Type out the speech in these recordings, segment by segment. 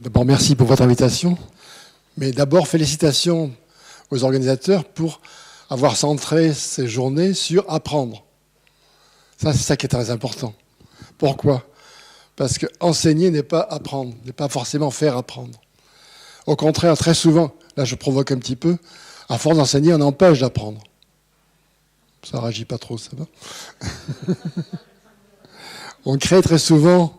D'abord, merci pour votre invitation. Mais d'abord, félicitations aux organisateurs pour avoir centré ces journées sur apprendre. Ça, c'est ça qui est très important. Pourquoi ? Parce que enseigner n'est pas apprendre, n'est pas forcément faire apprendre. Au contraire, très souvent, là je provoque un petit peu, à force d'enseigner, on empêche d'apprendre. Ça ne réagit pas trop, ça va. On crée très souvent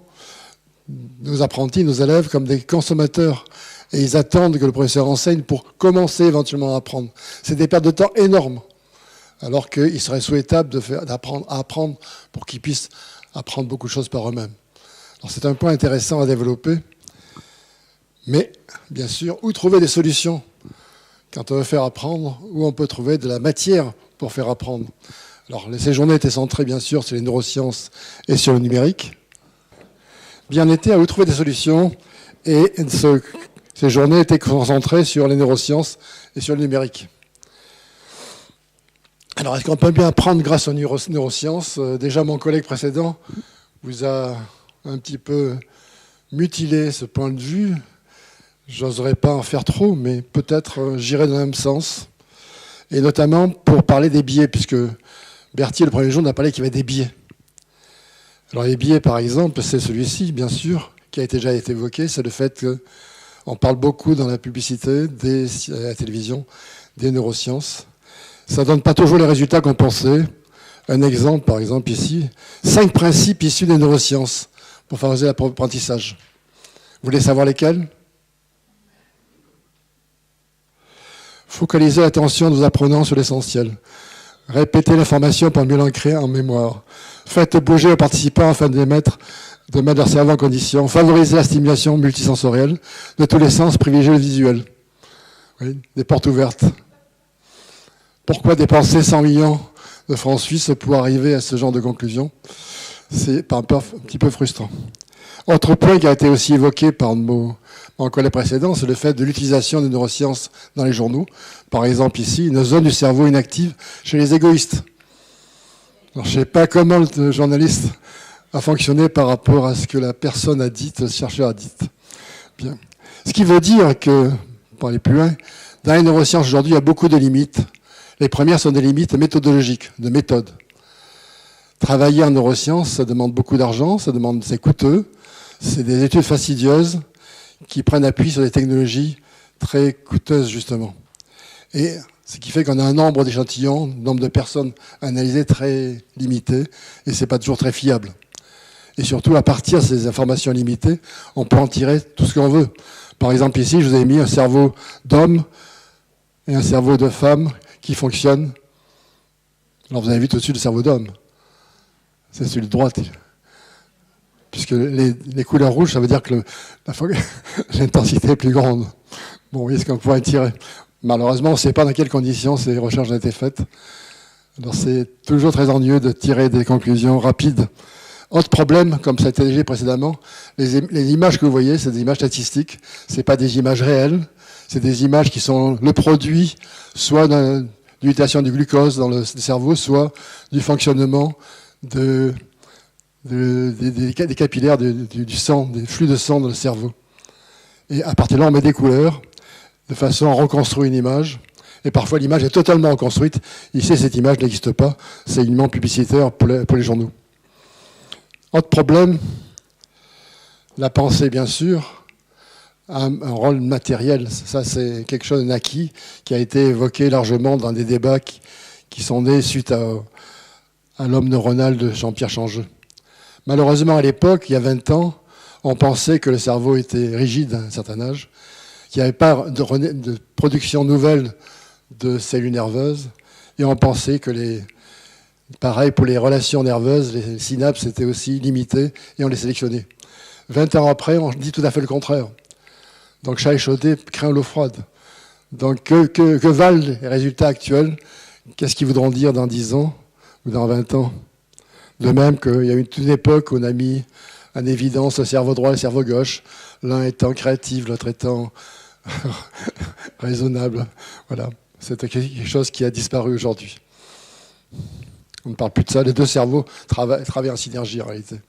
nos apprentis, nos élèves, comme des consommateurs. Et ils attendent que le professeur enseigne pour commencer éventuellement à apprendre. C'est des pertes de temps énormes. Alors qu'il serait souhaitable d'apprendre à apprendre pour qu'ils puissent apprendre beaucoup de choses par eux-mêmes. Alors c'est un point intéressant à développer. Mais, bien sûr, où trouver des solutions quand on veut faire apprendre, où on peut trouver de la matière pour faire apprendre. Alors, ces journées étaient centrées, bien sûr, sur les neurosciences et sur le numérique. Bien était à où trouver des solutions, et ces journées étaient concentrées sur les neurosciences et sur le numérique. Alors, est-ce qu'on peut bien apprendre grâce aux neurosciences ? Déjà, mon collègue précédent vous a un petit peu mutilé ce point de vue. J'oserais pas en faire trop, mais peut-être j'irai dans le même sens. Et notamment pour parler des biais, puisque Berthier, le premier jour, n'a parlé qu'il y avait des biais. Alors les biais, par exemple, c'est celui-ci, bien sûr, qui a déjà été évoqué, c'est le fait qu'on parle beaucoup dans la publicité, à la télévision, des neurosciences. Ça ne donne pas toujours les résultats qu'on pensait. Un exemple, par exemple, ici, 5 principes issus des neurosciences pour favoriser l'apprentissage. Vous voulez savoir lesquels ? Focalisez l'attention de vos apprenants sur l'essentiel. Répétez l'information pour mieux l'ancrer en mémoire. Faites bouger les participants afin de mettre leur cerveau en condition. Favorisez la stimulation multisensorielle de tous les sens, privilégiez le visuel. Oui, des portes ouvertes. Pourquoi dépenser 100 millions de francs suisses pour arriver à ce genre de conclusion ? C'est un petit peu frustrant. Autre point qui a été aussi évoqué par mon collègue précédent, c'est le fait de l'utilisation des neurosciences dans les journaux. Par exemple ici, une zone du cerveau inactive chez les égoïstes. Alors, je ne sais pas comment le journaliste a fonctionné par rapport à ce que la personne a dit, le chercheur a dit. Bien. Ce qui veut dire que, pour aller plus loin, dans les neurosciences aujourd'hui, il y a beaucoup de limites. Les premières sont des limites méthodologiques, de méthode. Travailler en neurosciences, ça demande beaucoup d'argent, c'est coûteux, c'est des études fastidieuses qui prennent appui sur des technologies très coûteuses, justement. Et ce qui fait qu'on a un nombre d'échantillons, un nombre de personnes analysées très limité, et c'est pas toujours très fiable. Et surtout, à partir de ces informations limitées, on peut en tirer tout ce qu'on veut. Par exemple, ici, je vous ai mis un cerveau d'homme et un cerveau de femme qui fonctionnent. Alors, vous avez vu tout de suite le cerveau d'homme. C'est celui de droite. Puisque les couleurs rouges, ça veut dire que l'intensité est plus grande. Bon, vous voyez ce qu'on pourrait tirer. Malheureusement, on ne sait pas dans quelles conditions ces recherches ont été faites. Alors, c'est toujours très ennuyeux de tirer des conclusions rapides. Autre problème, comme ça a été dit précédemment, les images que vous voyez, c'est des images statistiques. Ce n'est pas des images réelles. C'est des images qui sont le produit soit d'une mutation du glucose dans le cerveau, soit du fonctionnement des capillaires du sang, des flux de sang dans le cerveau. Et à partir de là, on met des couleurs de façon à reconstruire une image. Et parfois, l'image est totalement reconstruite. Ici, cette image n'existe pas. C'est uniquement publicitaire pour les journaux. Autre problème, la pensée, bien sûr, a un rôle matériel. Ça, c'est quelque chose d'acquis qui a été évoqué largement dans des débats qui sont nés suite à l'homme neuronal de Jean-Pierre Changeux. Malheureusement, à l'époque, il y a 20 ans, on pensait que le cerveau était rigide à un certain âge, qu'il n'y avait pas de production nouvelle de cellules nerveuses, et on pensait que pareil pour les relations nerveuses, les synapses étaient aussi limitées, et on les sélectionnait. 20 ans après, on dit tout à fait le contraire. Donc, chat échaudé craint l'eau froide. Donc, que valent les résultats actuels ? Qu'est-ce qu'ils voudront dire dans 10 ans ou dans 20 ans ? De même qu'il y a eu toute une époque où on a mis en évidence le cerveau droit et le cerveau gauche, l'un étant créatif, l'autre étant raisonnable. Voilà, c'est quelque chose qui a disparu aujourd'hui. On ne parle plus de ça, les deux cerveaux travaillent en synergie en réalité.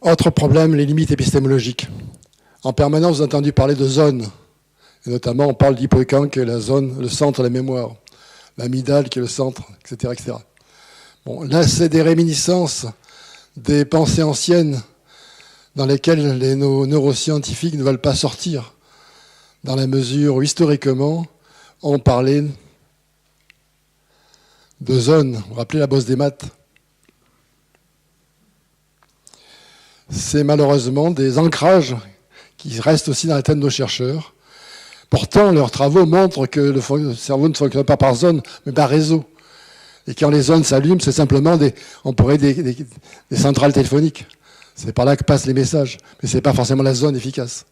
Autre problème, les limites épistémologiques. En permanence, vous avez entendu parler de zones. Et notamment, on parle d'hippocampe, qui est la zone, le centre de la mémoire. L'amygdale, qui est le centre, etc., etc. Bon, là, c'est des réminiscences des pensées anciennes dans lesquelles les neuroscientifiques ne veulent pas sortir, dans la mesure où, historiquement, on parlait de zones. Vous vous rappelez la bosse des maths? C'est malheureusement des ancrages qui restent aussi dans la tête de nos chercheurs. Pourtant, leurs travaux montrent que le cerveau ne fonctionne pas par zone, mais par réseau. Et quand les zones s'allument, c'est simplement des centrales téléphoniques. C'est par là que passent les messages. Mais ce n'est pas forcément la zone efficace.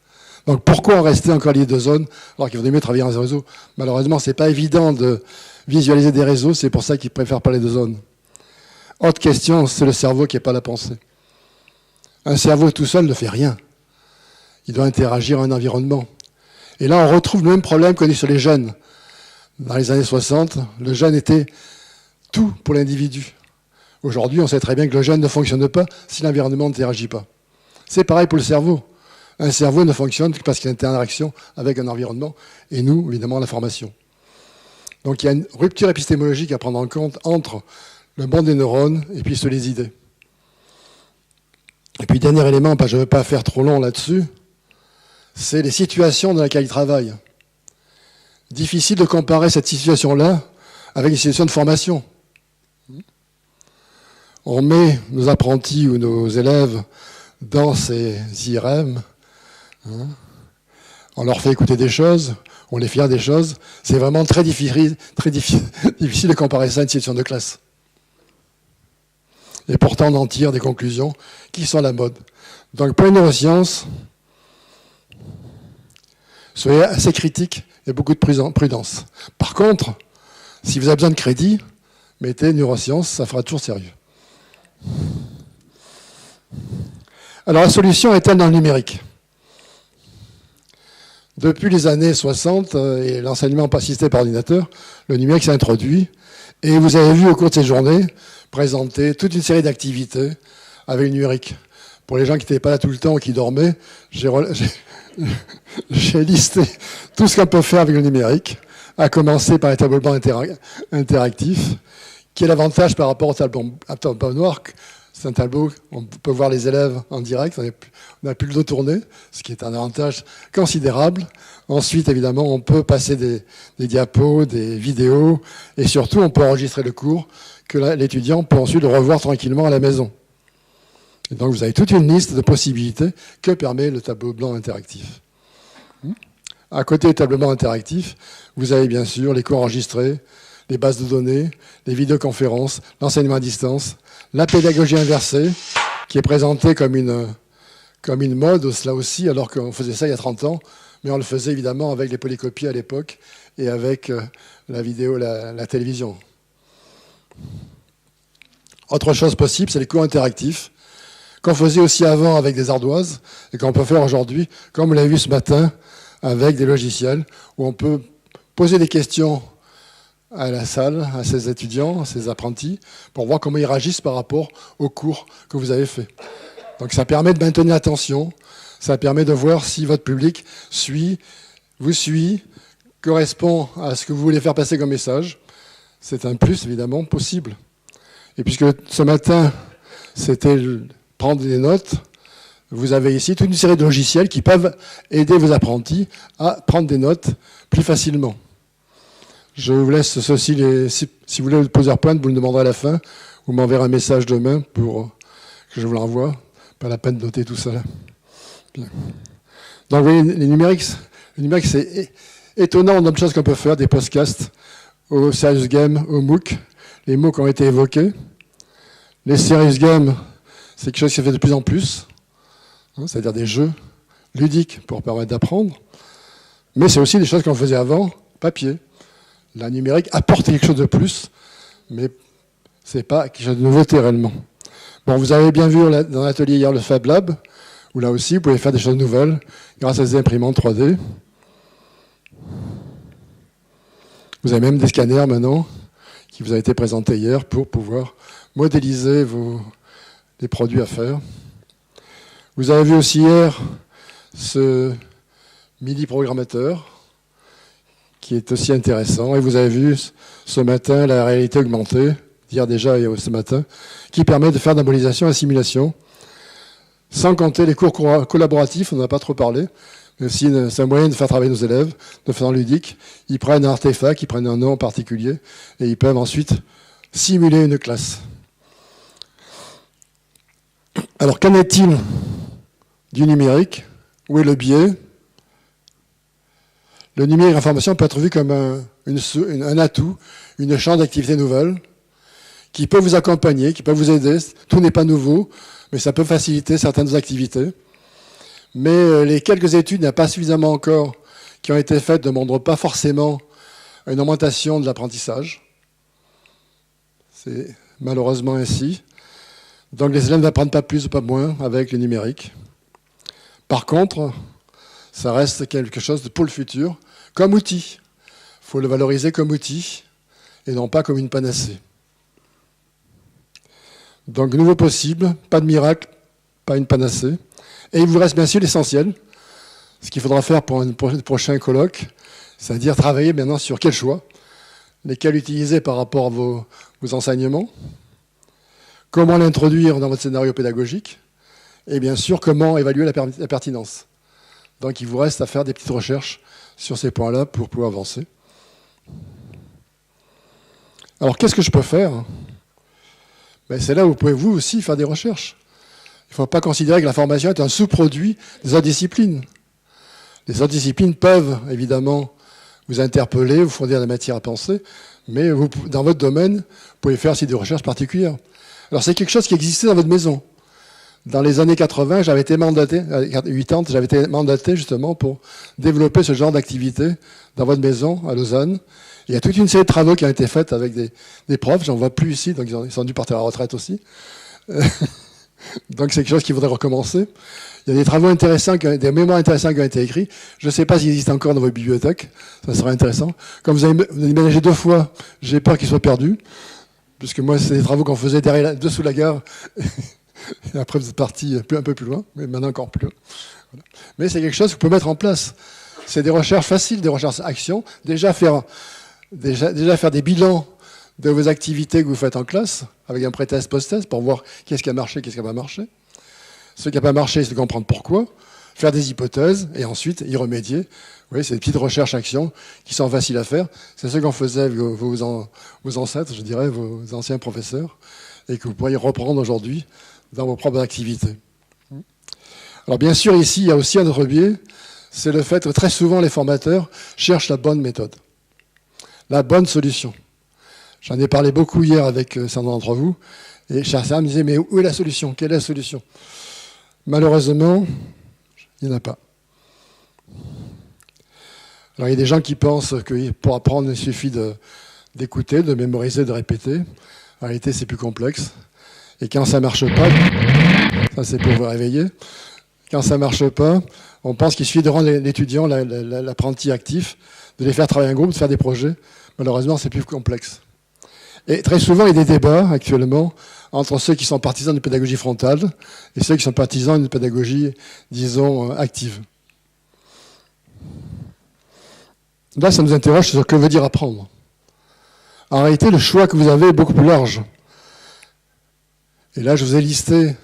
Donc pourquoi en rester encore lié de zones alors qu'il vaudrait mieux travailler en réseau? Malheureusement, ce n'est pas évident de visualiser des réseaux, c'est pour ça qu'ils préfèrent parler de zones. Autre question, c'est le cerveau qui n'est pas la pensée. Un cerveau tout seul ne fait rien. Il doit interagir à un environnement. Et là, on retrouve le même problème connu sur les gènes. Dans les années 60, le gène était tout pour l'individu. Aujourd'hui, on sait très bien que le gène ne fonctionne pas si l'environnement n'interagit pas. C'est pareil pour le cerveau. Un cerveau ne fonctionne que parce qu'il y a une interaction avec un environnement, et nous, évidemment, l'information. Donc il y a une rupture épistémologique à prendre en compte entre le monde des neurones et puis ceux des idées. Et puis, dernier élément, je ne veux pas faire trop long là-dessus, c'est les situations dans lesquelles ils travaillent. Difficile de comparer cette situation-là avec une situation de formation. On met nos apprentis ou nos élèves dans ces IRM, on leur fait écouter des choses, on les fait faire des choses. C'est vraiment très difficile de comparer ça à une situation de classe. Et pourtant, on en tire des conclusions qui sont à la mode. Donc, pour les neurosciences, soyez assez critiques et beaucoup de prudence. Par contre, si vous avez besoin de crédit, mettez neurosciences, ça fera toujours sérieux. Alors, la solution est-elle dans le numérique? Depuis les années 60 et l'enseignement assisté par ordinateur, le numérique s'est introduit. Et vous avez vu au cours de ces journées présenter toute une série d'activités avec le numérique. Pour les gens qui n'étaient pas là tout le temps ou qui dormaient, j'ai listé tout ce qu'on peut faire avec le numérique, à commencer par les tableaux blancs interactifs, qui est l'avantage par rapport au tableau noir. C'est un tableau, on peut voir les élèves en direct, on n'a plus le dos tourné, ce qui est un avantage considérable. Ensuite, évidemment, on peut passer des diapos, des vidéos, et surtout, on peut enregistrer le cours que l'étudiant peut ensuite le revoir tranquillement à la maison. Et donc, vous avez toute une liste de possibilités que permet le tableau blanc interactif. À côté du tableau blanc interactif, vous avez bien sûr les cours enregistrés, les bases de données, les vidéoconférences, l'enseignement à distance, la pédagogie inversée, qui est présentée comme une mode, cela aussi, alors qu'on faisait ça il y a 30 ans, mais on le faisait évidemment avec les polycopies à l'époque et avec la vidéo, la télévision. Autre chose possible, c'est les cours interactifs, qu'on faisait aussi avant avec des ardoises, et qu'on peut faire aujourd'hui, comme vous l'avez vu ce matin, avec des logiciels, où on peut poser des questions à la salle, à ses étudiants, à ses apprentis, pour voir comment ils réagissent par rapport au cours que vous avez fait. Donc ça permet de maintenir l'attention, ça permet de voir si votre public vous suit, correspond à ce que vous voulez faire passer comme message. C'est un plus, évidemment, possible. Et puisque ce matin, c'était prendre des notes, vous avez ici toute une série de logiciels qui peuvent aider vos apprentis à prendre des notes plus facilement. Je vous laisse ceci, si vous voulez le PowerPoint, vous le demanderez à la fin, vous m'enverrez un message demain pour que je vous l'envoie. Pas la peine de noter tout ça là. Bien. Donc vous voyez, le numérique c'est étonnant en nombre de choses qu'on peut faire, des podcasts, au Serious Game, au MOOC, les MOOC ont été évoqués. Les Serious Games, c'est quelque chose qui se fait de plus en plus, c'est-à-dire des jeux ludiques pour permettre d'apprendre, mais c'est aussi des choses qu'on faisait avant, papier. La numérique apporte quelque chose de plus, mais ce n'est pas quelque chose de nouveauté réellement. Bon, vous avez bien vu dans l'atelier hier le Fab Lab, où là aussi, vous pouvez faire des choses nouvelles grâce à des imprimantes 3D. Vous avez même des scanners maintenant qui vous ont été présentés hier pour pouvoir modéliser les produits à faire. Vous avez vu aussi hier ce MIDI programmateur qui est aussi intéressant. Et vous avez vu ce matin la réalité augmentée, hier déjà et ce matin, qui permet de faire de la modélisation et de la simulation. Sans compter les cours collaboratifs, on n'en a pas trop parlé, mais aussi c'est un moyen de faire travailler nos élèves de façon ludique. Ils prennent un artefact, ils prennent un nom en particulier, et ils peuvent ensuite simuler une classe. Alors qu'en est-il du numérique? Où est le biais? Le numérique information peut être vu comme un atout, une champ d'activité nouvelle, qui peut vous accompagner, qui peut vous aider. Tout n'est pas nouveau, mais ça peut faciliter certaines activités. Mais les quelques études, il n'y a pas suffisamment encore, qui ont été faites, ne montrent pas forcément une augmentation de l'apprentissage. C'est malheureusement ainsi. Donc les élèves n'apprennent pas plus ou pas moins avec le numérique. Par contre, ça reste quelque chose pour le futur, comme outil. Il faut le valoriser comme outil, et non pas comme une panacée. Donc, nouveau possible, pas de miracle, pas une panacée. Et il vous reste bien sûr l'essentiel, ce qu'il faudra faire pour un prochain colloque, c'est-à-dire travailler maintenant sur quels choix, lesquels utiliser par rapport à vos enseignements, comment l'introduire dans votre scénario pédagogique, et bien sûr, comment évaluer la pertinence. Donc, il vous reste à faire des petites recherches sur ces points-là pour pouvoir avancer. Alors, qu'est-ce que je peux faire ? C'est là où vous pouvez vous aussi faire des recherches. Il ne faut pas considérer que la formation est un sous-produit des autres disciplines. Les autres disciplines peuvent évidemment vous interpeller, vous fournir de la matière à penser, mais vous, dans votre domaine, vous pouvez faire aussi des recherches particulières. Alors c'est quelque chose qui existait dans votre maison. Dans les années 80, j'avais été mandaté, à 80, j'avais été mandaté justement pour développer ce genre d'activité dans votre maison à Lausanne. Il y a toute une série de travaux qui ont été faits avec des profs, j'en vois plus ici, donc ils sont dû partir à la retraite aussi. Donc c'est quelque chose qu'il faudrait recommencer. Il y a des travaux intéressants, des mémoires intéressants qui ont été écrits. Je ne sais pas s'ils existent encore dans vos bibliothèques, ça serait intéressant. Comme vous avez ménagé 2 fois, j'ai peur qu'ils soient perdus, puisque moi c'est des travaux qu'on faisait dessous la gare. Et après vous êtes partis un peu plus loin, mais maintenant encore plus loin. Voilà. Mais c'est quelque chose que vous pouvez mettre en place. C'est des recherches faciles, des recherches actions. Déjà faire des bilans de vos activités que vous faites en classe, avec un pré-test, post-test, pour voir qu'est-ce qui a marché, qu'est-ce qui n'a pas marché. Ce qui n'a pas marché, c'est de comprendre pourquoi, faire des hypothèses, et ensuite y remédier. Vous voyez, c'est des petites recherches-actions qui sont faciles à faire. C'est ce qu'en faisaient vos ancêtres, je dirais, vos anciens professeurs, et que vous pourriez reprendre aujourd'hui dans vos propres activités. Alors bien sûr, ici, il y a aussi un autre biais, c'est le fait que très souvent, les formateurs cherchent la bonne méthode, la bonne solution. J'en ai parlé beaucoup hier avec certains d'entre vous, et certains me disaient, mais où est la solution? Quelle est la solution? Malheureusement, il n'y en a pas. Alors il y a des gens qui pensent que pour apprendre, il suffit d'écouter, de mémoriser, de répéter. En réalité, c'est plus complexe. Et quand ça ne marche pas, ça c'est pour vous réveiller, quand ça ne marche pas, on pense qu'il suffit de rendre l'étudiant, l'apprenti actif, de les faire travailler en groupe, de faire des projets. Malheureusement, c'est plus complexe. Et très souvent, il y a des débats actuellement entre ceux qui sont partisans d'une pédagogie frontale et ceux qui sont partisans d'une pédagogie, disons, active. Là, ça nous interroge sur ce que veut dire apprendre. En réalité, le choix que vous avez est beaucoup plus large. Et là, je vous ai listé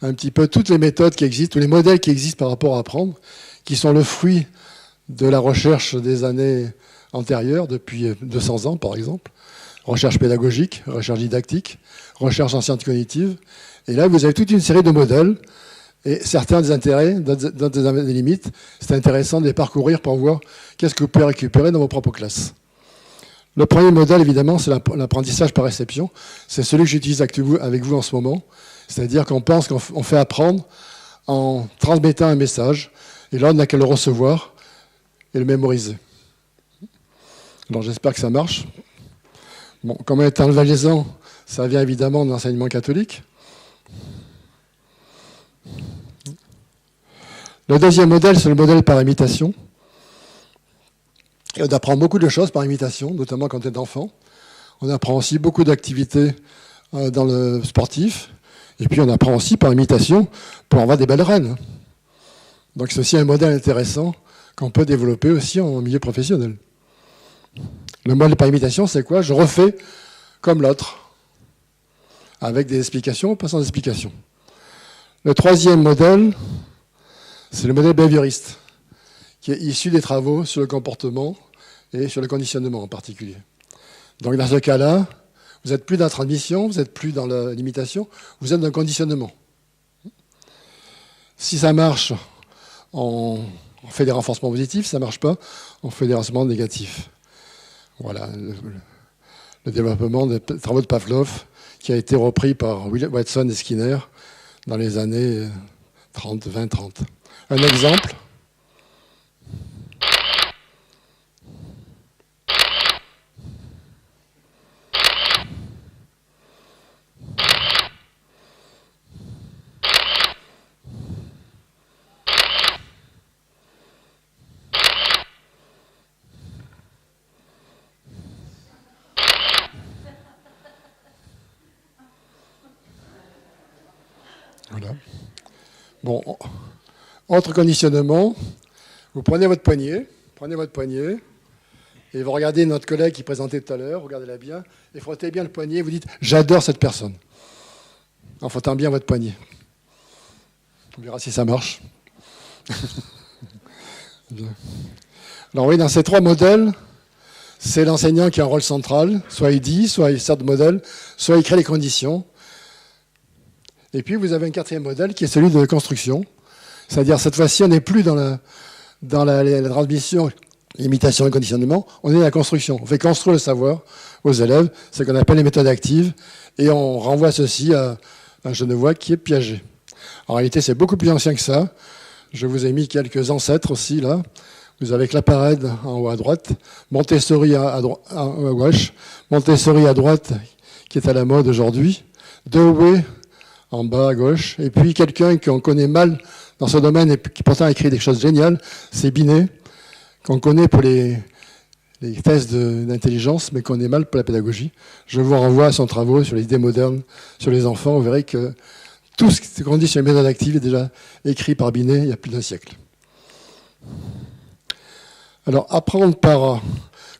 un petit peu toutes les méthodes qui existent, tous les modèles qui existent par rapport à apprendre, qui sont le fruit de la recherche des années antérieures, depuis 200 ans par exemple. Recherche pédagogique, recherche didactique, recherche en sciences cognitives. Et là, vous avez toute une série de modèles, et certains des intérêts, d'autres des limites. C'est intéressant de les parcourir pour voir qu'est-ce que vous pouvez récupérer dans vos propres classes. Le premier modèle, évidemment, c'est l'apprentissage par réception. C'est celui que j'utilise avec vous en ce moment. C'est-à-dire qu'on pense qu'on fait apprendre en transmettant un message, et là, on n'a qu'à le recevoir et le mémoriser. Alors, j'espère que ça marche. Bon, comme étant le valaisan, ça vient évidemment de l'enseignement catholique. Le deuxième modèle, c'est le modèle par imitation. Et on apprend beaucoup de choses par imitation, notamment quand on est enfant. On apprend aussi beaucoup d'activités dans le sportif. Et puis on apprend aussi par imitation pour avoir des belles reines. Donc c'est aussi un modèle intéressant qu'on peut développer aussi en milieu professionnel. Le modèle par imitation, c'est quoi? Je refais comme l'autre, avec des explications ou pas sans explications. Le troisième modèle, c'est le modèle behavioriste, qui est issu des travaux sur le comportement et sur le conditionnement en particulier. Donc dans ce cas-là, vous n'êtes plus dans la transmission, vous n'êtes plus dans l'imitation, vous êtes dans le conditionnement. Si ça marche, on fait des renforcements positifs, si ça ne marche pas, on fait des renforcements négatifs. Voilà le développement des travaux de Pavlov qui a été repris par Watson et Skinner dans les années 20-30. Un exemple. Voilà. Bon, autre conditionnement, vous prenez votre poignet, et vous regardez notre collègue qui présentait tout à l'heure, regardez-la bien, et frottez bien le poignet, vous dites « j'adore cette personne », en frottant bien votre poignet. On verra si ça marche. Bien. Alors oui, dans ces trois modèles, c'est l'enseignant qui a un rôle central, soit il dit, soit il sert de modèle, soit il crée les conditions. Et puis vous avez un quatrième modèle qui est celui de construction, c'est-à-dire cette fois-ci on n'est plus dans la transmission, l'imitation et le conditionnement, on est dans la construction. On fait construire le savoir aux élèves, c'est ce qu'on appelle les méthodes actives, et on renvoie ceci à un Genevois qui est Piaget. En réalité c'est beaucoup plus ancien que ça, je vous ai mis quelques ancêtres aussi là, vous avez Claparède en haut à droite, Montessori à gauche, Montessori à droite qui est à la mode aujourd'hui, Dewey en bas à gauche, et puis quelqu'un qu'on connaît mal dans ce domaine et qui pourtant a écrit des choses géniales, c'est Binet, qu'on connaît pour les tests d'intelligence, mais qu'on connaît mal pour la pédagogie. Je vous renvoie à son travaux sur les idées modernes, sur les enfants, vous verrez que tout ce qu'on dit sur les méthodes actives est déjà écrit par Binet il y a plus d'un siècle. Alors, apprendre par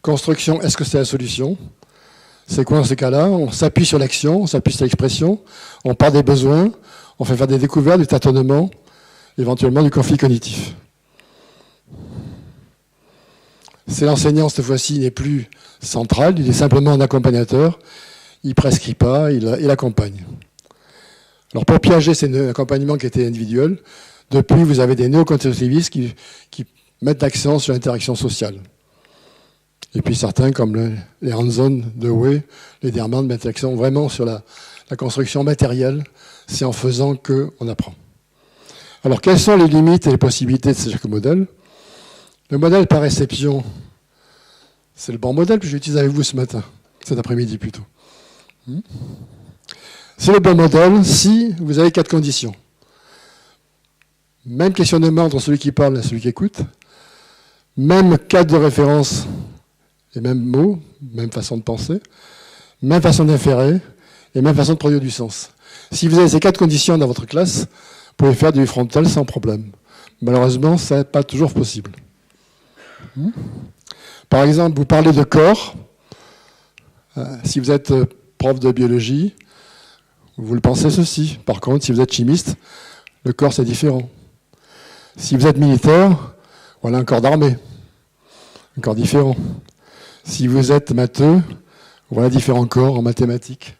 construction, est-ce que c'est la solution ? C'est quoi dans ces cas-là? On s'appuie sur l'action, on s'appuie sur l'expression, on part des besoins, on fait faire des découvertes, du tâtonnement, éventuellement du conflit cognitif. C'est l'enseignant, cette fois-ci, il n'est plus central, il est simplement un accompagnateur, il ne prescrit pas, il accompagne. Alors pour Piaget, c'est un accompagnement qui était individuel. Depuis, vous avez des néoconstructivistes qui mettent l'accent sur l'interaction sociale. Et puis certains, comme les Hanson, Dewey, les Derman, mettent l'accent vraiment sur la construction matérielle. C'est en faisant qu'on apprend. Alors, quelles sont les limites et les possibilités de chaque modèle? Le modèle par réception, c'est le bon modèle que j'utilise avec vous ce matin, cet après-midi plutôt. C'est le bon modèle si vous avez 4 conditions. Même questionnement entre celui qui parle et celui qui écoute. Même cadre de référence et même mots, même façon de penser, même façon d'inférer et même façon de produire du sens. Si vous avez ces 4 conditions dans votre classe, vous pouvez faire du frontal sans problème. Malheureusement, ça n'est pas toujours possible. Par exemple, vous parlez de corps. Si vous êtes prof de biologie, vous le pensez ceci. Par contre, si vous êtes chimiste, le corps c'est différent. Si vous êtes militaire, voilà un corps d'armée, un corps différent. Si vous êtes matheux, voilà différents corps en mathématiques.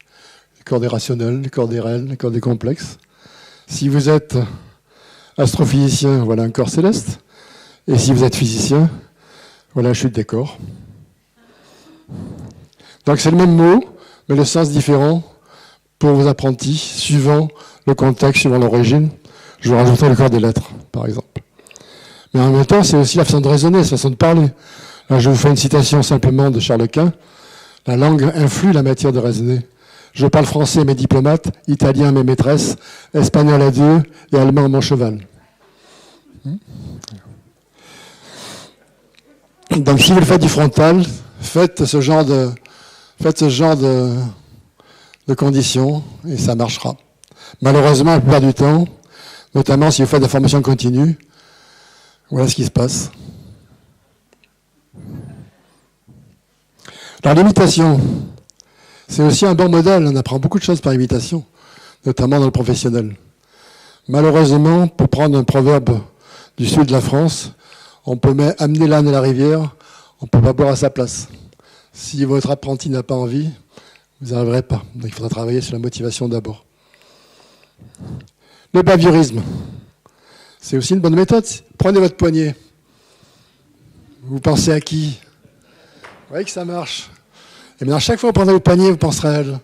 Le corps des rationnels, le corps des réels, le corps des complexes. Si vous êtes astrophysicien, voilà un corps céleste. Et si vous êtes physicien, voilà la chute des corps. Donc c'est le même mot, mais le sens différent pour vos apprentis, suivant le contexte, suivant l'origine. Je vous rajouterai le corps des lettres, par exemple. Mais en même temps, c'est aussi la façon de raisonner, la façon de parler. Là, je vous fais une citation simplement de Charles Quint. La langue influe la matière de raisonner. Je parle français, mes diplomates, italien, mes maîtresses, espagnol à Dieu et allemand, mon cheval. Donc, si vous le faites du frontal, faites ce genre de conditions et ça marchera. Malheureusement, la plupart du temps, notamment si vous faites de la formation continue, voilà ce qui se passe. Alors l'imitation, c'est aussi un bon modèle. On apprend beaucoup de choses par imitation, notamment dans le professionnel. Malheureusement, pour prendre un proverbe du sud de la France, on peut amener l'âne à la rivière, on ne peut pas boire à sa place. Si votre apprenti n'a pas envie, vous n'arriverez pas. Donc il faudra travailler sur la motivation d'abord. Le behaviorisme, c'est aussi une bonne méthode. Prenez votre poignet. Vous pensez à qui? Vous voyez que ça marche. Et maintenant, chaque fois que vous prendrez votre poignet, vous penserez à elle.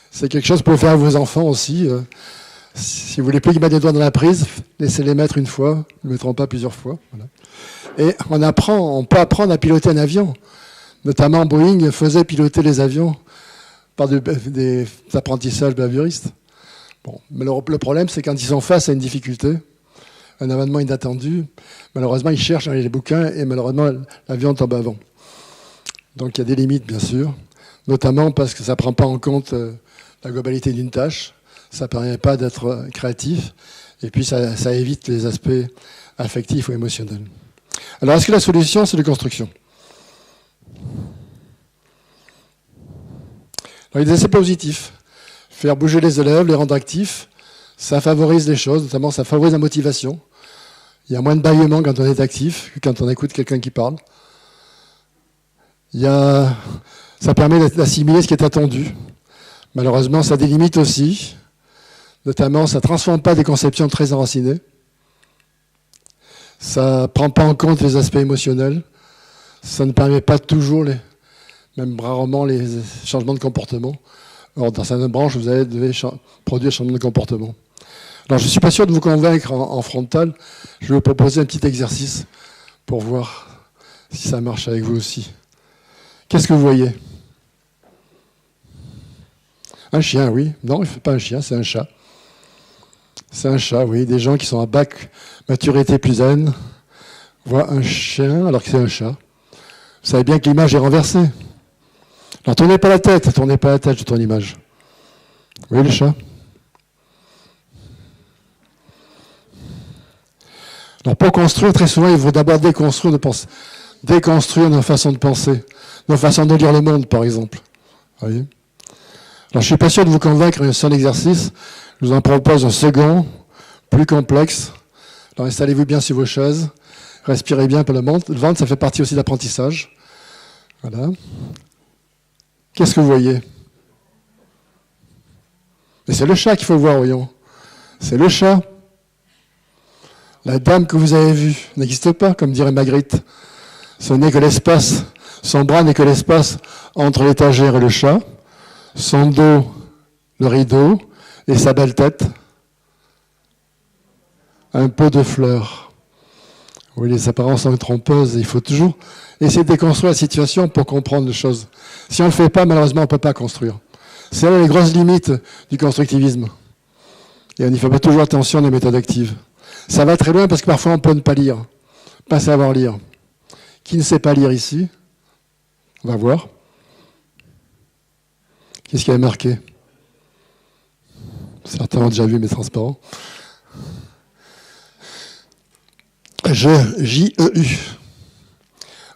C'est quelque chose pour faire à vos enfants aussi. Si vous voulez plus qu'ils mettent les doigts dans la prise, laissez-les mettre une fois, ils ne le mettront pas plusieurs fois. Voilà. Et on peut apprendre à piloter un avion. Notamment, Boeing faisait piloter les avions par des apprentissages behavioristes. Bon, mais le problème, c'est quand ils sont face à une difficulté, un événement inattendu, malheureusement, ils cherchent dans les bouquins et malheureusement, l'avion tombe avant. Donc, il y a des limites, bien sûr, notamment parce que ça ne prend pas en compte la globalité d'une tâche, ça ne permet pas d'être créatif, et puis ça évite les aspects affectifs ou émotionnels. Alors, est-ce que la solution, c'est de construction? Alors, il y a des essais positifs. Faire bouger les élèves, les rendre actifs, ça favorise les choses, notamment ça favorise la motivation. Il y a moins de bâillements quand on est actif que quand on écoute quelqu'un qui parle. Ça permet d'assimiler ce qui est attendu. Malheureusement, ça a des limites aussi. Notamment, ça ne transforme pas des conceptions très enracinées. Ça ne prend pas en compte les aspects émotionnels. Ça ne permet pas toujours, même rarement, les changements de comportement. Or, dans certaines branches, vous devez produire un changement de comportement. Alors, je ne suis pas sûr de vous convaincre en frontal. Je vais vous proposer un petit exercice pour voir si ça marche avec vous aussi. Qu'est-ce que vous voyez? Un chien, oui. Non, ce n'est pas un chien, c'est un chat. C'est un chat, oui. Des gens qui sont à bac maturité plus zen voient un chien alors que c'est un chat. Vous savez bien que l'image est renversée. Alors, tournez pas la tête, je tourne l'image. Vous voyez le chat? Alors, pour construire, très souvent, il faut d'abord déconstruire nos façons de penser, nos façons de lire le monde, par exemple. Vous voyez? Alors, je ne suis pas sûr de vous convaincre un seul exercice. Je vous en propose un second, plus complexe. Alors, installez-vous bien sur vos chaises. Respirez bien par le ventre. Ça fait partie aussi de l'apprentissage. Voilà. Qu'est-ce que vous voyez? Et c'est le chat qu'il faut voir, voyons. C'est le chat. La dame que vous avez vue n'existe pas, comme dirait Magritte. Ce n'est que l'espace. Son bras n'est que l'espace entre l'étagère et le chat. Son dos, le rideau, et sa belle tête, un pot de fleurs. Oui, les apparences sont trompeuses. Il faut toujours essayer de déconstruire la situation pour comprendre les choses. Si on ne le fait pas, malheureusement, on ne peut pas construire. C'est là les grosses limites du constructivisme. Et on y fait pas toujours attention à les méthodes actives. Ça va très loin parce que parfois on peut ne pas lire, pas savoir lire. Qui ne sait pas lire ici? On va voir. Qu'est-ce qu'il y a marqué? Certains ont déjà vu mes transparents. J-E-U.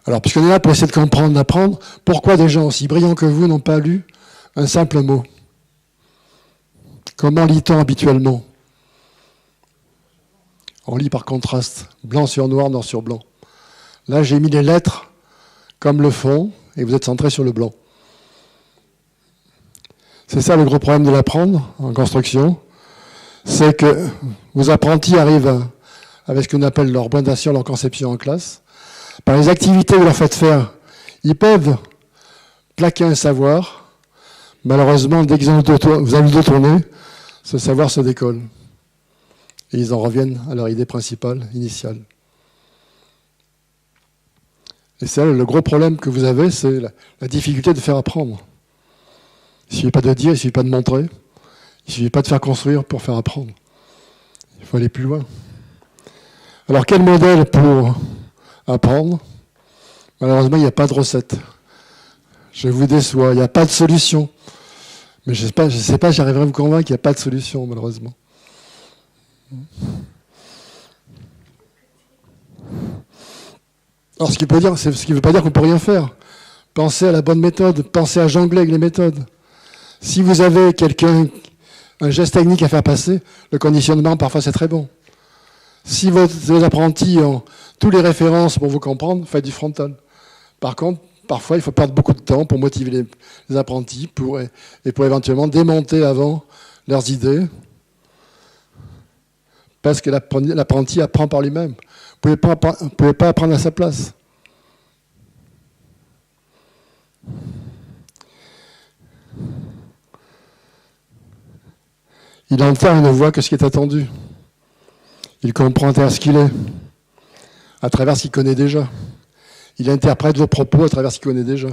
Alors, puisqu'on est là pour essayer de comprendre, d'apprendre, pourquoi des gens aussi brillants que vous n'ont pas lu un simple mot? Comment lit-on habituellement? On lit par contraste, blanc sur noir, noir sur blanc. Là, j'ai mis les lettres comme le fond, et vous êtes centré sur le blanc. C'est ça le gros problème de l'apprendre en construction, c'est que vos apprentis arrivent avec ce qu'on appelle leur brindation, leur conception en classe. Par les activités que vous leur faites faire, ils peuvent plaquer un savoir. Malheureusement, dès qu'ils vous allez le tourner, ce savoir se décolle. Et ils en reviennent à leur idée principale, initiale. Et c'est là le gros problème que vous avez, c'est la difficulté de faire apprendre. Il ne suffit pas de dire, il ne suffit pas de montrer, il ne suffit pas de faire construire pour faire apprendre. Il faut aller plus loin. Alors, quel modèle pour apprendre? Malheureusement, il n'y a pas de recette. Je vous déçois, il n'y a pas de solution. Mais je ne sais pas, j'arriverai à vous convaincre qu'il n'y a pas de solution, malheureusement. Alors, ce qui ne veut pas dire qu'on ne peut rien faire. Pensez à la bonne méthode, pensez à jongler avec les méthodes. Si vous avez un geste technique à faire passer, le conditionnement, parfois, c'est très bon. Si vos apprentis ont toutes les références pour vous comprendre, faites du frontal. Par contre, parfois, il faut perdre beaucoup de temps pour motiver les apprentis et pour éventuellement démonter avant leurs idées. Parce que l'apprenti apprend par lui-même. Vous ne pouvez pas apprendre à sa place. Il entend et ne voit que ce qui est attendu. Il comprend à travers ce qu'il est, à travers ce qu'il connaît déjà. Il interprète vos propos à travers ce qu'il connaît déjà.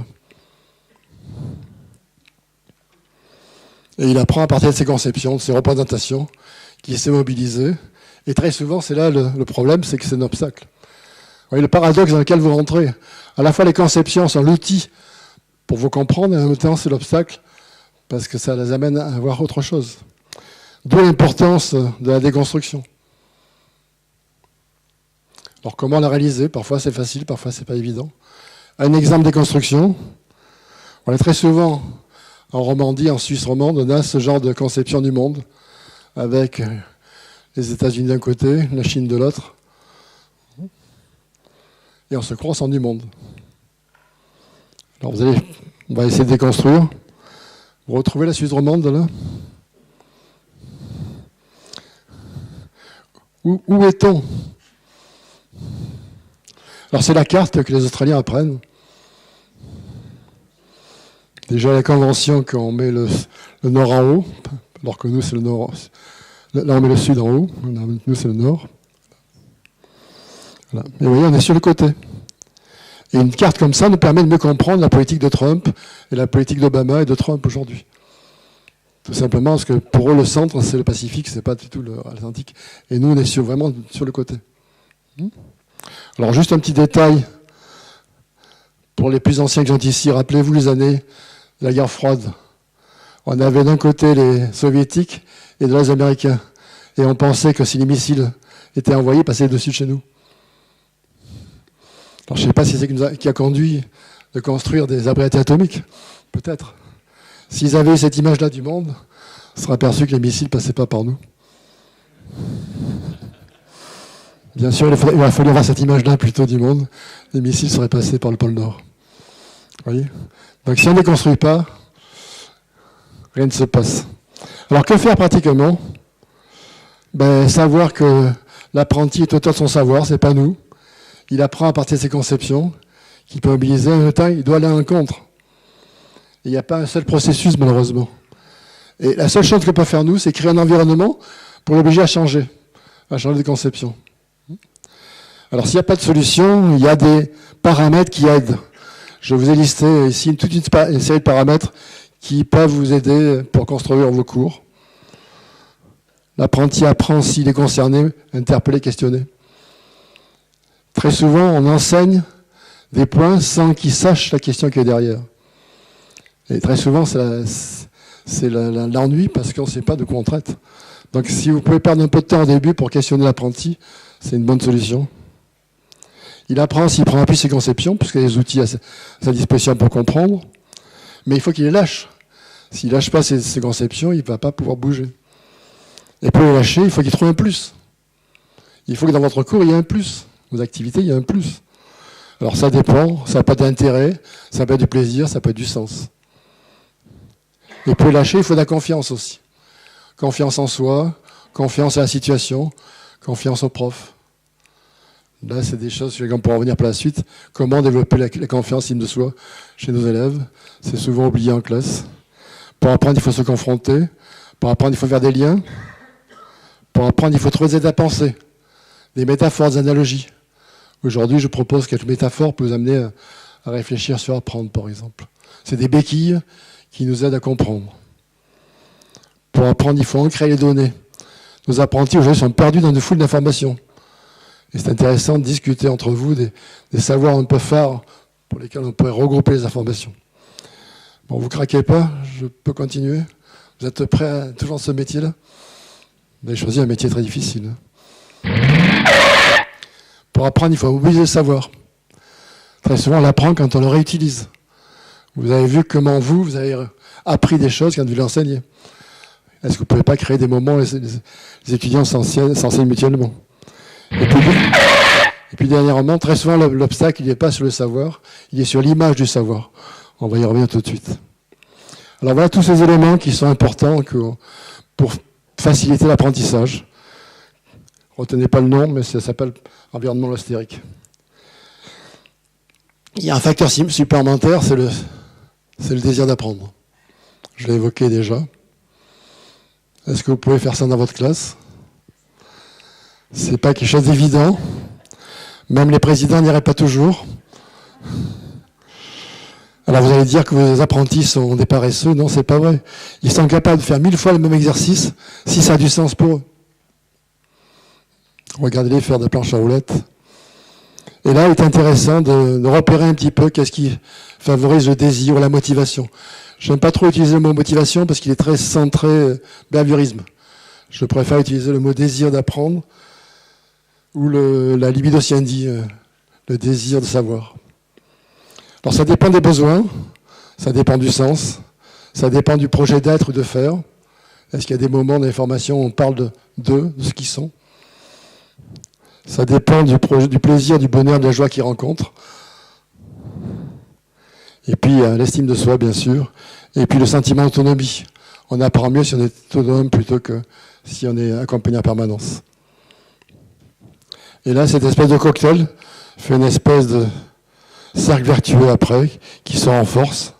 Et il apprend à partir de ses conceptions, de ses représentations, qu'il s'est mobilisé. Et très souvent, c'est là le problème, c'est que c'est un obstacle. Vous voyez le paradoxe dans lequel vous rentrez. À la fois, les conceptions sont l'outil pour vous comprendre, et en même temps, c'est l'obstacle, parce que ça les amène à voir autre chose. D'où l'importance de la déconstruction. Alors, comment la réaliser? Parfois, c'est facile, parfois, c'est pas évident. Un exemple de déconstruction. On est très souvent, en Romandie, en Suisse romande, on a ce genre de conception du monde, avec les États-Unis d'un côté, la Chine de l'autre. Et on se croit au centre du monde. Alors, on va essayer de déconstruire. Vous retrouvez la Suisse romande, là? Où est-on? Alors, c'est la carte que les Australiens apprennent. Déjà, la convention qu'on met le nord en haut, alors que nous, c'est le nord. Là, on met le sud en haut, nous, c'est le nord. Voilà. Et vous voyez, on est sur le côté. Et une carte comme ça nous permet de mieux comprendre la politique de Trump et la politique d'Obama et de Trump aujourd'hui. Tout simplement parce que pour eux, le centre, c'est le Pacifique, c'est pas du tout l'Atlantique. Et nous, on est vraiment sur le côté. Alors, juste un petit détail pour les plus anciens que j'en ici. Rappelez-vous les années de la guerre froide. On avait d'un côté les Soviétiques et de l'autre les Américains. Et on pensait que si les missiles étaient envoyés, ils passaient dessus de chez nous. Alors, je ne sais pas si c'est qui a conduit de construire des abris atomiques. Peut-être. S'ils avaient eu cette image-là du monde, on serait aperçu que les missiles ne passaient pas par nous. Bien sûr, il aurait fallu avoir cette image-là plutôt du monde. Les missiles seraient passés par le pôle Nord. Vous voyez? Donc si on ne les construit pas, rien ne se passe. Alors que faire pratiquement? Savoir que l'apprenti est auteur de son savoir, c'est pas nous. Il apprend à partir de ses conceptions, qu'il peut mobiliser. En même temps, il doit aller à l'encontre. Il n'y a pas un seul processus, malheureusement. Et la seule chose que peut faire nous, c'est créer un environnement pour l'obliger à changer de conception. Alors, s'il n'y a pas de solution, il y a des paramètres qui aident. Je vous ai listé ici toute une série de paramètres qui peuvent vous aider pour construire vos cours. L'apprenti apprend s'il est concerné, interpellé, questionné. Très souvent, on enseigne des points sans qu'il sache la question qui est derrière. Et très souvent, c'est l'ennui parce qu'on ne sait pas de quoi on traite. Donc, si vous pouvez perdre un peu de temps au début pour questionner l'apprenti, c'est une bonne solution. Il apprend s'il prend appui sur ses conceptions, puisqu'il y a des outils à sa disposition pour comprendre. Mais il faut qu'il les lâche. S'il ne lâche pas ses conceptions, il ne va pas pouvoir bouger. Et pour les lâcher, il faut qu'il trouve un plus. Il faut que dans votre cours, il y ait un plus. Vos activités, il y a un plus. Alors ça dépend, ça peut être d'intérêt, ça peut être du plaisir, ça peut être du sens. Et pour les lâcher, il faut de la confiance aussi. Confiance en soi, confiance à la situation, confiance au prof. Là, c'est des choses sur lesquelles on pourra revenir par la suite. Comment développer la confiance de soi chez nos élèves? C'est souvent oublié en classe. Pour apprendre, il faut se confronter. Pour apprendre, il faut faire des liens. Pour apprendre, il faut trouver des aides à penser, des métaphores, des analogies. Aujourd'hui, je propose quelques métaphores pour vous amener à réfléchir sur apprendre, par exemple. C'est des béquilles qui nous aident à comprendre. Pour apprendre, il faut ancrer les données. Nos apprentis, aujourd'hui, sont perdus dans une foule d'informations. Et c'est intéressant de discuter entre vous des savoirs un peu phares pour lesquels on pourrait regrouper les informations. Bon, vous craquez pas, je peux continuer. Vous êtes prêts à toujours ce métier-là? Vous avez choisi un métier très difficile. Pour apprendre, il faut mobiliser le savoir. Très souvent, on l'apprend quand on le réutilise. Vous avez vu comment vous avez appris des choses quand vous l'enseignez. Est-ce que vous ne pouvez pas créer des moments où les étudiants s'enseignent mutuellement? Et puis dernièrement, très souvent, l'obstacle, il n'est pas sur le savoir, il est sur l'image du savoir. On va y revenir tout de suite. Alors voilà tous ces éléments qui sont importants pour faciliter l'apprentissage. Retenez pas le nom, mais ça s'appelle environnement holostérique. Il y a un facteur supplémentaire, c'est le désir d'apprendre. Je l'ai évoqué déjà. Est-ce que vous pouvez faire ça dans votre classe? C'est pas quelque chose d'évident. Même les présidents n'iraient pas toujours. Alors vous allez dire que vos apprentis sont des paresseux. Non, c'est pas vrai. Ils sont capables de faire 1000 fois le même exercice si ça a du sens pour eux. Regardez-les faire des planches à roulettes. Et là, il est intéressant de repérer un petit peu qu'est-ce qui favorise le désir ou la motivation. Je n'aime pas trop utiliser le mot motivation parce qu'il est très centré behaviorisme. Je préfère utiliser le mot désir d'apprendre ou la libido sciendi, le désir de savoir. Alors ça dépend des besoins, ça dépend du sens, ça dépend du projet d'être ou de faire. Est-ce qu'il y a des moments dans les formations où on parle de ce qu'ils sont? Ça dépend du plaisir, du bonheur, de la joie qu'ils rencontrent. Et puis l'estime de soi, bien sûr. Et puis le sentiment d'autonomie. On apprend mieux si on est autonome plutôt que si on est accompagné en permanence. Et là, cette espèce de cocktail fait une espèce de cercle vertueux après, qui se renforce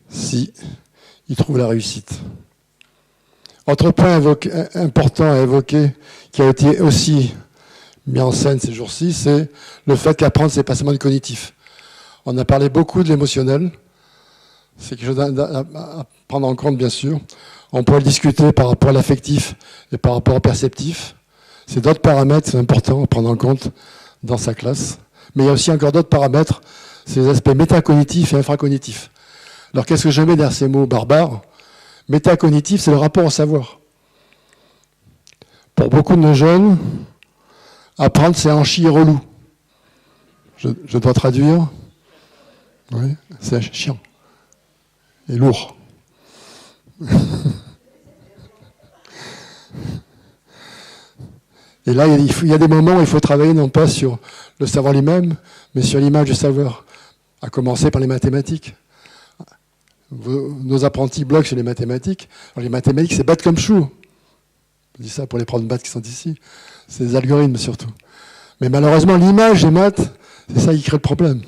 si il trouve la réussite. Autre point important à évoquer, qui a été aussi mis en scène ces jours-ci, c'est le fait qu'apprendre, c'est pas seulement du cognitif. On a parlé beaucoup de l'émotionnel. C'est quelque chose à prendre en compte, bien sûr. On pourrait le discuter par rapport à l'affectif et par rapport au perceptif. C'est d'autres paramètres, c'est important à prendre en compte dans sa classe. Mais il y a aussi encore d'autres paramètres, c'est les aspects métacognitifs et infracognitifs. Alors qu'est-ce que je mets derrière ces mots barbares? Métacognitif, c'est le rapport au savoir. Pour beaucoup de nos jeunes, apprendre, c'est hanchi et relou. Je dois traduire. Oui, c'est chiant et lourd. Et là, il y a des moments où il faut travailler non pas sur le savoir lui-même, mais sur l'image du savoir, à commencer par les mathématiques. Nos apprentis bloquent sur les mathématiques. Alors, les mathématiques, c'est bête comme chou. Je dis ça pour les profs de maths qui sont ici. C'est des algorithmes surtout. Mais malheureusement, l'image des maths, c'est ça qui crée le problème.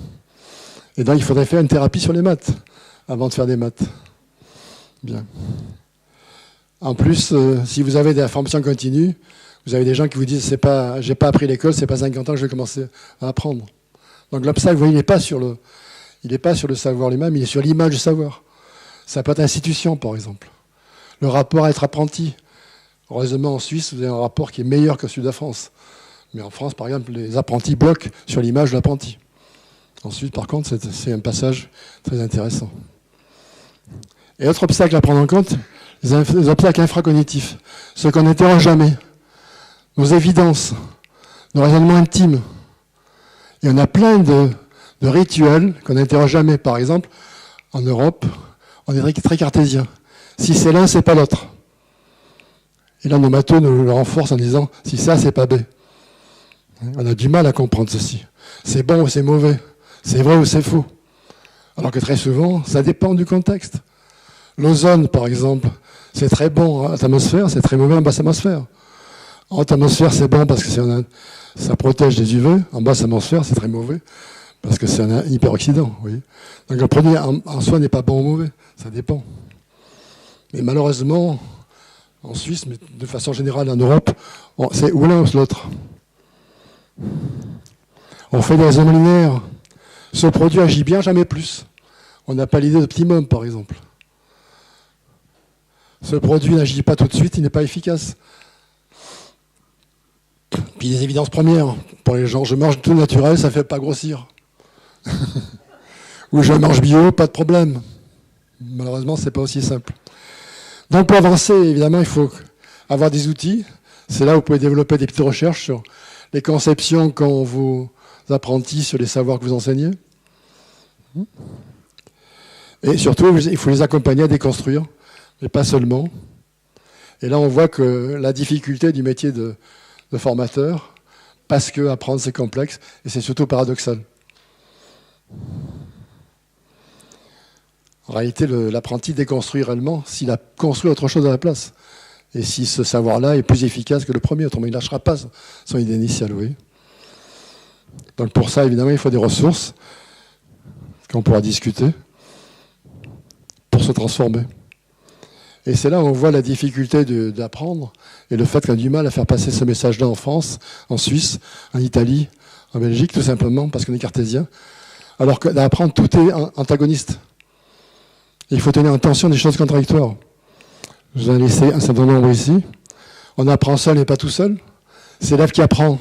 Et donc, il faudrait faire une thérapie sur les maths avant de faire des maths. Bien. En plus, si vous avez de la formation continue, vous avez des gens qui vous disent j'ai pas appris l'école, c'est pas 50 ans que je vais commencer à apprendre. Donc l'obstacle, vous voyez, il n'est pas sur le savoir lui-même, il est sur l'image du savoir. Ça peut être l'institution, par exemple. Le rapport à être apprenti. Heureusement, en Suisse, vous avez un rapport qui est meilleur que celui de la France. Mais en France, par exemple, les apprentis bloquent sur l'image de l'apprenti. Ensuite, par contre, c'est un passage très intéressant. Et autre obstacle à prendre en compte, les obstacles infracognitifs. Ceux qu'on n'interroge jamais. Nos évidences, nos raisonnements intimes. Et on a plein de rituels qu'on n'interroge jamais. Par exemple, en Europe, on est très cartésien. Si c'est l'un, c'est pas l'autre. Et là, nos matheux nous le renforcent en disant, si ça, c'est pas B. On a du mal à comprendre ceci. C'est bon ou c'est mauvais. C'est vrai ou c'est faux. Alors que très souvent, ça dépend du contexte. L'ozone, par exemple, c'est très bon en atmosphère, c'est très mauvais en basse atmosphère. En haute atmosphère, c'est bon parce que ça protège des UV. En basse atmosphère, c'est très mauvais parce que c'est un hyperoxydant. Oui. Donc le produit en soi n'est pas bon ou mauvais, ça dépend. Mais malheureusement, en Suisse, mais de façon générale en Europe, c'est ou l'un ou l'autre. On fait des raisonnements linéaires. Ce produit agit bien, jamais plus. On n'a pas l'idée d'optimum, par exemple. Ce produit n'agit pas tout de suite, il n'est pas efficace. Puis des évidences premières. Pour les gens, je mange tout naturel, ça ne fait pas grossir. Ou je mange bio, pas de problème. Malheureusement, ce n'est pas aussi simple. Donc pour avancer, évidemment, il faut avoir des outils. C'est là où vous pouvez développer des petites recherches sur les conceptions qu'ont vos apprentis sur les savoirs que vous enseignez. Et surtout, il faut les accompagner à déconstruire, mais pas seulement. Et là, on voit que la difficulté du métier de formateur, parce que apprendre, c'est complexe, et c'est surtout paradoxal. En réalité, l'apprenti déconstruit réellement s'il a construit autre chose à la place. Et si ce savoir-là est plus efficace que le premier, autrement il ne lâchera pas son idée initiale. Oui. Donc pour ça, évidemment, il faut des ressources qu'on pourra discuter pour se transformer. Et c'est là où on voit la difficulté d'apprendre et le fait qu'on a du mal à faire passer ce message-là en France, en Suisse, en Italie, en Belgique, tout simplement parce qu'on est cartésien. Alors que d'apprendre, tout est antagoniste. Et il faut tenir en tension des choses contradictoires. Je vous en ai laissé un certain nombre ici. On apprend seul et pas tout seul. C'est l'élève qui apprend.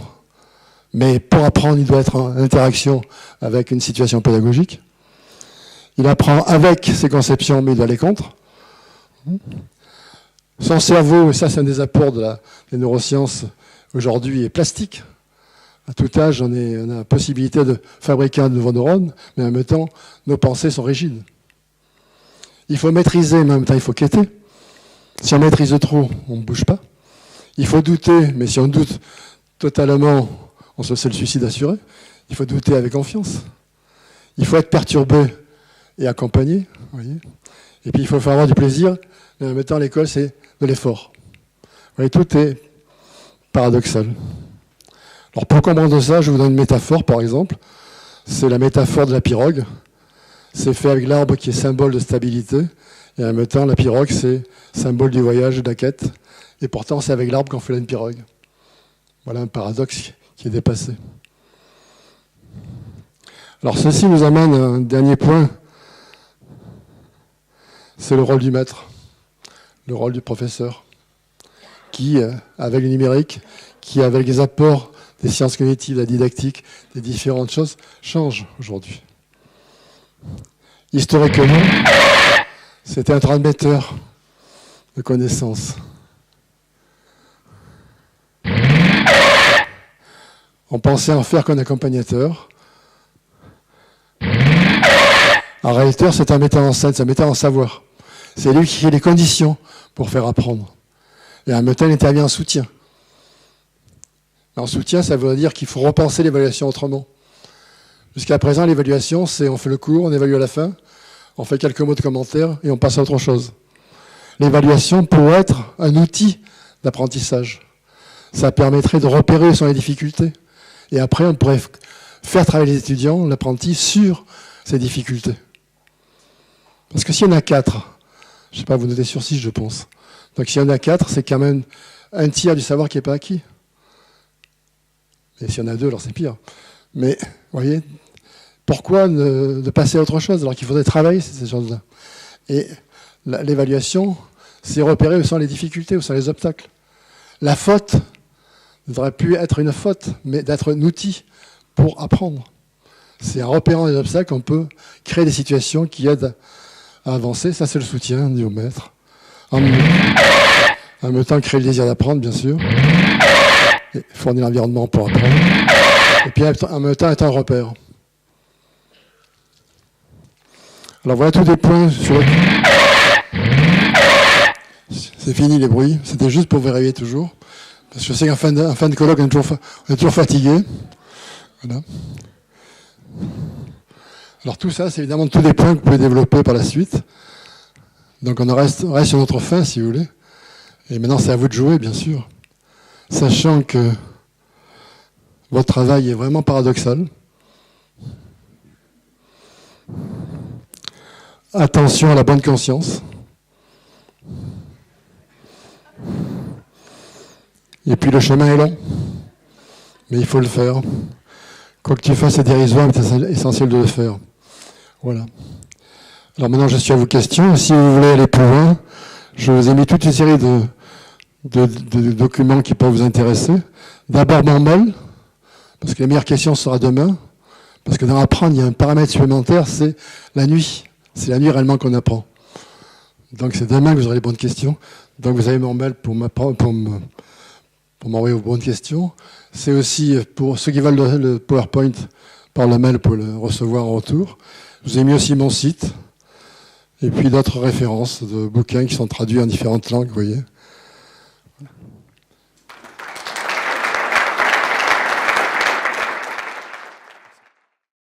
Mais pour apprendre, il doit être en interaction avec une situation pédagogique. Il apprend avec ses conceptions, mais il doit aller contre. Son cerveau, et ça c'est un des apports des neurosciences aujourd'hui, est plastique. À tout âge, on a la possibilité de fabriquer un nouveau neurone, mais en même temps, nos pensées sont rigides. Il faut maîtriser, mais en même temps, il faut quêter. Si on maîtrise trop, on ne bouge pas. Il faut douter, mais si on doute totalement, c'est le suicide assuré. Il faut douter avec confiance. Il faut être perturbé et accompagné. Voyez. Et puis il faut faire avoir du plaisir, mais en même temps, l'école, c'est de l'effort. Voyez, tout est paradoxal. Alors pour comprendre ça, je vous donne une métaphore, par exemple. C'est la métaphore de la pirogue. C'est fait avec l'arbre qui est symbole de stabilité. Et en même temps, la pirogue, c'est symbole du voyage et de la quête. Et pourtant, c'est avec l'arbre qu'on fait une pirogue. Voilà un paradoxe qui est dépassé. Alors, ceci nous amène à un dernier point. C'est le rôle du maître, le rôle du professeur, qui, avec le numérique, qui, avec les apports des sciences cognitives, la didactique, des différentes choses, change aujourd'hui. Historiquement, c'était un transmetteur de connaissances. On pensait en faire qu'un accompagnateur. En réalité, c'est un metteur en scène, c'est un metteur en savoir. C'est lui qui crée les conditions pour faire apprendre. Et un metteur intervient en soutien. En soutien, ça veut dire qu'il faut repenser l'évaluation autrement. Jusqu'à présent, l'évaluation, c'est on fait le cours, on évalue à la fin, on fait quelques mots de commentaire et on passe à autre chose. L'évaluation pourrait être un outil d'apprentissage. Ça permettrait de repérer où sont les difficultés. Et après, on pourrait faire travailler les étudiants, l'apprenti, sur ces difficultés. Parce que s'il y en a 4, je ne sais pas, vous notez sur 6, je pense. Donc s'il y en a 4, c'est quand même un tiers du savoir qui n'est pas acquis. Et s'il y en a 2, alors c'est pire. Mais, vous voyez, pourquoi ne passer à autre chose alors qu'il faudrait travailler ces choses-là? Et l'évaluation, c'est repérer où sont les difficultés, où sont les obstacles. La faute ne devrait plus être une faute, mais d'être un outil pour apprendre. C'est en repérant les obstacles qu'on peut créer des situations qui aident à avancer. Ça, c'est le soutien du maître. En même temps, créer le désir d'apprendre, bien sûr. Et fournir l'environnement pour apprendre. Et puis, en même temps, être un repère. Alors, voilà tous des points sur lesquels... C'est fini les bruits. C'était juste pour vous réveiller toujours. Parce que je sais qu'en fin de colloque, on est toujours fatigué. Voilà. Alors tout ça, c'est évidemment tous les points que vous pouvez développer par la suite. Donc on reste sur notre fin, si vous voulez. Et maintenant, c'est à vous de jouer, bien sûr. Sachant que votre travail est vraiment paradoxal. Attention à la bonne conscience. Et puis le chemin est long. Mais il faut le faire. Quoi que tu fasses, c'est dérisoire, mais c'est essentiel de le faire. Voilà. Alors maintenant, je suis à vos questions. Si vous voulez aller plus loin, je vous ai mis toute une série de documents qui peuvent vous intéresser. D'abord Mormol, parce que la meilleure question sera demain. Parce que dans apprendre, il y a un paramètre supplémentaire, c'est la nuit. C'est la nuit réellement qu'on apprend. Donc c'est demain que vous aurez les bonnes questions. Donc vous avez mon mail pour m'envoyer vos bonnes questions. C'est aussi pour ceux qui veulent le PowerPoint par le mail pour le recevoir en retour. Je vous ai mis aussi mon site et puis d'autres références de bouquins qui sont traduits en différentes langues, vous voyez.